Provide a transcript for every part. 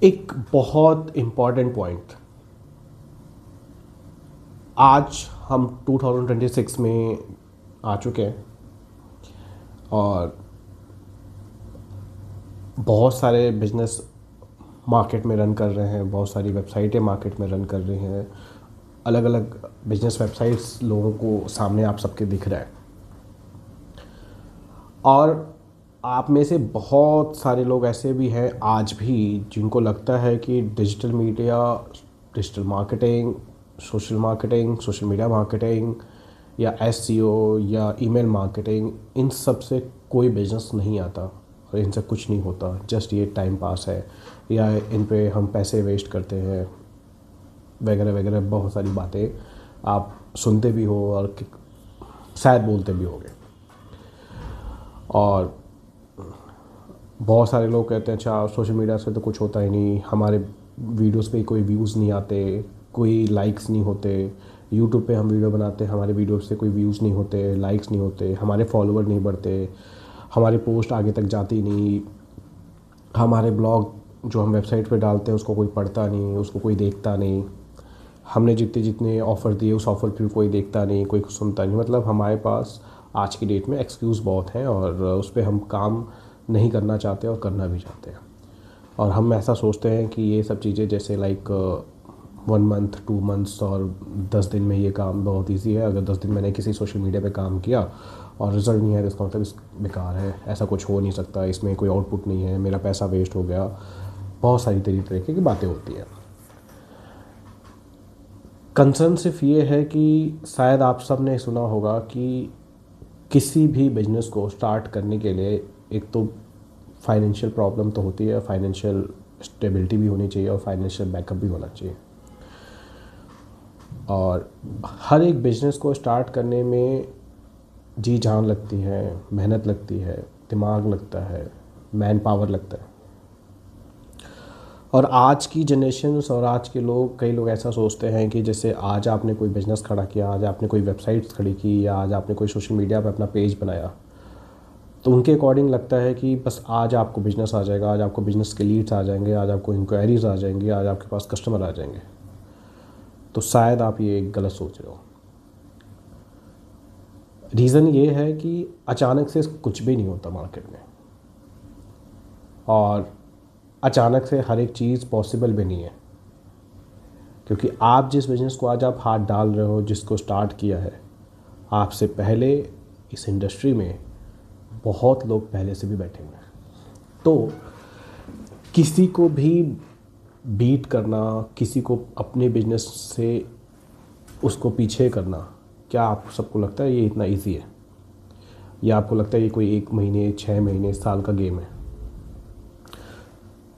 एक बहुत important point, आज हम 2026 में आ चुके हैं और बहुत सारे बिजनेस मार्केट में रन कर रहे हैं, बहुत सारी वेबसाइटें मार्केट में रन कर रही हैं। अलग अलग बिजनेस वेबसाइट्स लोगों को सामने आप सबके दिख रहा है और आप में से बहुत सारे लोग ऐसे भी हैं आज भी जिनको लगता है कि digital media, digital marketing, social media marketing या एसईओ या ईमेल मार्केटिंग, इन सब से कोई बिजनेस नहीं आता और इनसे कुछ नहीं होता, जस्ट ये टाइम पास है या इन पे हम पैसे वेस्ट करते हैं वगैरह वगैरह। बहुत सारी बातें आप सुनते भी हो और शायद बोलते भी होगे। और बहुत सारे लोग कहते हैं अच्छा सोशल मीडिया से तो कुछ होता ही नहीं, हमारे वीडियोस पे कोई व्यूज़ नहीं आते, कोई लाइक्स नहीं होते। यूट्यूब पे हम वीडियो बनाते हैं, हमारे वीडियो से कोई व्यूज़ नहीं होते, लाइक्स नहीं होते, हमारे फॉलोअर नहीं बढ़ते, हमारी पोस्ट आगे तक जाती नहीं, हमारे ब्लॉग जो हम वेबसाइट पे डालते हैं उसको कोई पढ़ता नहीं, उसको कोई देखता नहीं, हमने जितने जितने ऑफ़र दिए उस ऑफ़र पे कोई देखता नहीं, कोई सुनता नहीं। मतलब हमारे पास आज की डेट में एक्सक्यूज़ बहुत हैं और उस पर हम काम नहीं करना चाहते और करना भी चाहते हैं। और हम ऐसा सोचते हैं कि ये सब चीज़ें जैसे लाइक 1 मंथ 2 मंथ्स और 10 दिन में ये काम बहुत ईजी है। अगर 10 दिन मैंने किसी सोशल मीडिया पे काम किया और रिज़ल्ट नहीं है तो इसका मतलब इस बेकार है, ऐसा कुछ हो नहीं सकता, इसमें कोई आउटपुट नहीं है, मेरा पैसा वेस्ट हो गया। बहुत सारी तरीके की बातें होती हैं। कंसर्न सिर्फ ये है कि शायद आप सब ने सुना होगा कि किसी भी बिजनेस को स्टार्ट करने के लिए एक तो फाइनेंशियल प्रॉब्लम तो होती है, फाइनेंशियल स्टेबिलिटी भी होनी चाहिए और फाइनेंशियल बैकअप भी होना चाहिए। और हर एक बिज़नेस को स्टार्ट करने में जी जान लगती है, मेहनत लगती है, दिमाग लगता है, मैन पावर लगता है। और आज की जनरेशन और आज के लोग, कई लोग ऐसा सोचते हैं कि जैसे आज आपने कोई बिज़नेस खड़ा किया, आज आपने कोई वेबसाइट्स खड़ी की या आज आपने कोई सोशल मीडिया पर अपना पेज बनाया, तो उनके अकॉर्डिंग लगता है कि बस आज आपको बिज़नेस आ जाएगा, आज आपको बिज़नेस के लीड्स आ जाएंगे, आज आपको इंक्वायरीज़ आ जाएंगी, आज आपके पास कस्टमर आ जाएंगे। तो शायद आप ये गलत सोच रहे हो। रीज़न ये है कि अचानक से कुछ भी नहीं होता मार्केट में और अचानक से हर एक चीज़ पॉसिबल भी नहीं है। क्योंकि आप जिस बिज़नेस को आज आप हाथ डाल रहे हो, जिसको स्टार्ट किया है, आपसे पहले इस इंडस्ट्री में बहुत लोग पहले से भी बैठे हुए हैं। तो किसी को भी बीट करना, किसी को अपने बिजनेस से उसको पीछे करना, क्या आप सबको लगता है ये इतना इजी है? या आपको लगता है ये कोई 1 महीने 6 महीने साल का गेम है?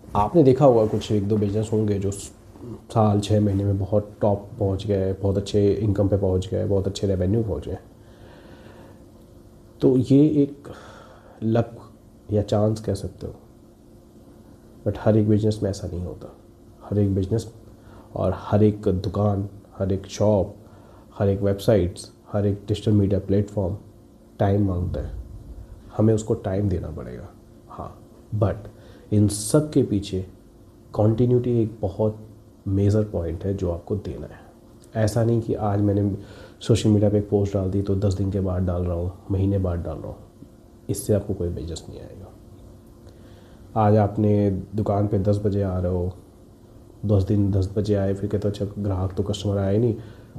आपने देखा होगा कुछ 1-2 बिजनेस होंगे जो साल 6 महीने में बहुत टॉप पहुंच गए, बहुत अच्छे इनकम पे पहुंच गए, बहुत अच्छे रेवेन्यू पहुंच गए। तो ये एक लक या चांस कह सकते हो, बट हर एक बिजनेस में ऐसा नहीं होता। हर एक बिजनेस और हर एक दुकान, हर एक शॉप, हर एक वेबसाइट्स, हर एक डिजिटल मीडिया प्लेटफॉर्म टाइम मांगता है, हमें उसको टाइम देना पड़ेगा। हाँ, बट इन सब के पीछे कॉन्टीन्यूटी एक बहुत मेजर पॉइंट है जो आपको देना है। ऐसा नहीं कि आज मैंने सोशल मीडिया पे एक पोस्ट डाल दी तो 10 दिन के बाद डाल रहा हूँ, महीने बाद डाल रहा हूँ, इससे आपको कोई बिजनेस नहीं आएगा। आज आपने दुकान पे 10 बजे आ रहे हो, 10 दिन 10 बजे आए, फिर कहते हो अच्छा ग्राहक तो कस्टमर आए नहीं,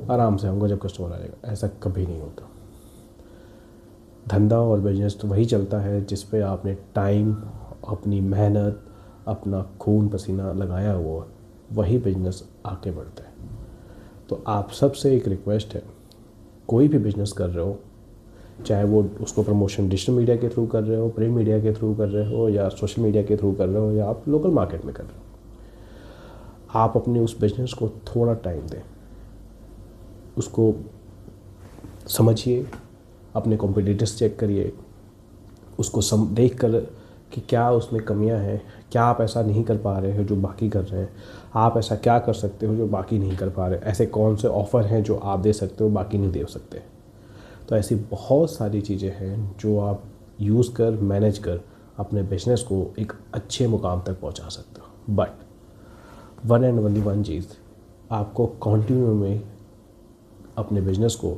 आराम से आऊँगा जब कस्टमर आएगा, ऐसा कभी नहीं होता। धंधा और बिजनेस तो वही चलता है जिस पे आपने टाइम, अपनी मेहनत, अपना खून पसीना लगाया हुआ, वही बिजनेस आगे बढ़ता है। तो आप सबसे एक रिक्वेस्ट है, कोई भी बिजनेस कर रहे हो, चाहे वो उसको प्रमोशन डिजिटल मीडिया के थ्रू कर रहे हो, प्रिंट मीडिया के थ्रू कर रहे हो या सोशल मीडिया के थ्रू कर रहे हो या आप लोकल मार्केट में कर रहे हो, आप अपने उस बिज़नेस को थोड़ा टाइम दें, उसको समझिए, अपने कॉम्पिटिटर्स चेक करिए, उसको देख कर कि क्या उसमें कमियां हैं, क्या आप ऐसा नहीं कर पा रहे हो जो बाकी कर रहे हैं, आप ऐसा क्या कर सकते हो जो बाकी नहीं कर पा रहे, ऐसे कौन से ऑफ़र हैं जो आप दे सकते हो बाकी नहीं दे सकते। तो ऐसी बहुत सारी चीज़ें हैं जो आप यूज़ कर मैनेज कर अपने बिजनेस को एक अच्छे मुकाम तक पहुंचा सकते हो। But one and only one चीज़, आपको कंटिन्यू में अपने बिजनेस को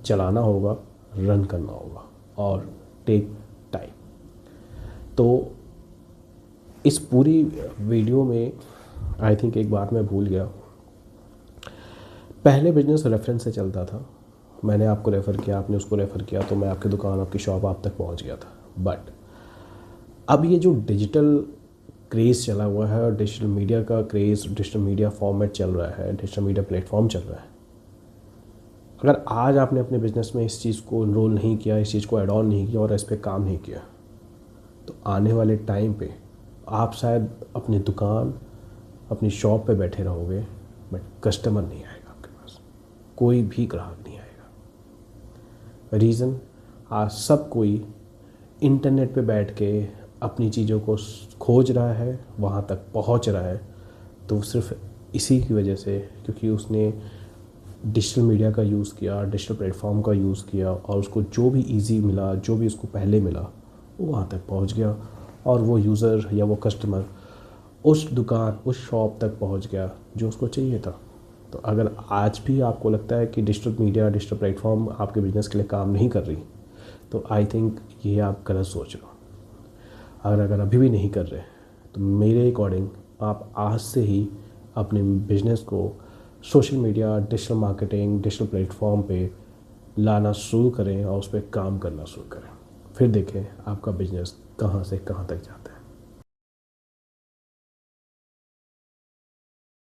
चलाना होगा, रन करना होगा और टेक टाइम। तो इस पूरी वीडियो में आई थिंक एक बात मैं भूल गया। पहले बिजनेस रेफरेंस से चलता था, मैंने आपको रेफ़र किया, आपने उसको रेफ़र किया, तो मैं आपकी दुकान, आपकी शॉप आप तक पहुंच गया था। बट अब ये जो डिजिटल क्रेज़ चला हुआ है और डिजिटल मीडिया का क्रेज़, डिजिटल मीडिया फॉर्मेट चल रहा है, डिजिटल मीडिया प्लेटफॉर्म चल रहा है, अगर आज आपने अपने बिज़नेस में इस चीज़ को इनरोल नहीं किया, इस चीज़ को ऐड ऑन नहीं किया और इस पर काम नहीं किया, तो आने वाले टाइम पे आप शायद अपनी दुकान, अपनी शॉप पे बैठे रहोगे, बट कस्टमर नहीं आएगा आपके पास, कोई भी ग्राहक नहीं आएगा। रीज़न, आज सब कोई इंटरनेट पे बैठ के अपनी चीज़ों को खोज रहा है, वहाँ तक पहुँच रहा है, तो सिर्फ इसी की वजह से, क्योंकि उसने डिजिटल मीडिया का यूज़ किया, डिजिटल प्लेटफॉर्म का यूज़ किया और उसको जो भी इजी मिला, जो भी उसको पहले मिला, वो वहाँ तक पहुँच गया और वो यूज़र या वो कस्टमर उस दुकान, उस शॉप तक पहुँच गया जो उसको चाहिए था। तो अगर आज भी आपको लगता है कि डिजिटल मीडिया, डिजिटल प्लेटफॉर्म आपके बिज़नेस के लिए काम नहीं कर रही, तो आई थिंक ये आप गलत सोच रहे हो। अगर अभी भी नहीं कर रहे, तो मेरे अकॉर्डिंग आप आज से ही अपने बिज़नेस को social media, digital marketing, digital platform पे लाना शुरू करें और उस पर काम करना शुरू करें। फिर देखें आपका बिज़नेस कहाँ से कहाँ तक जाता है।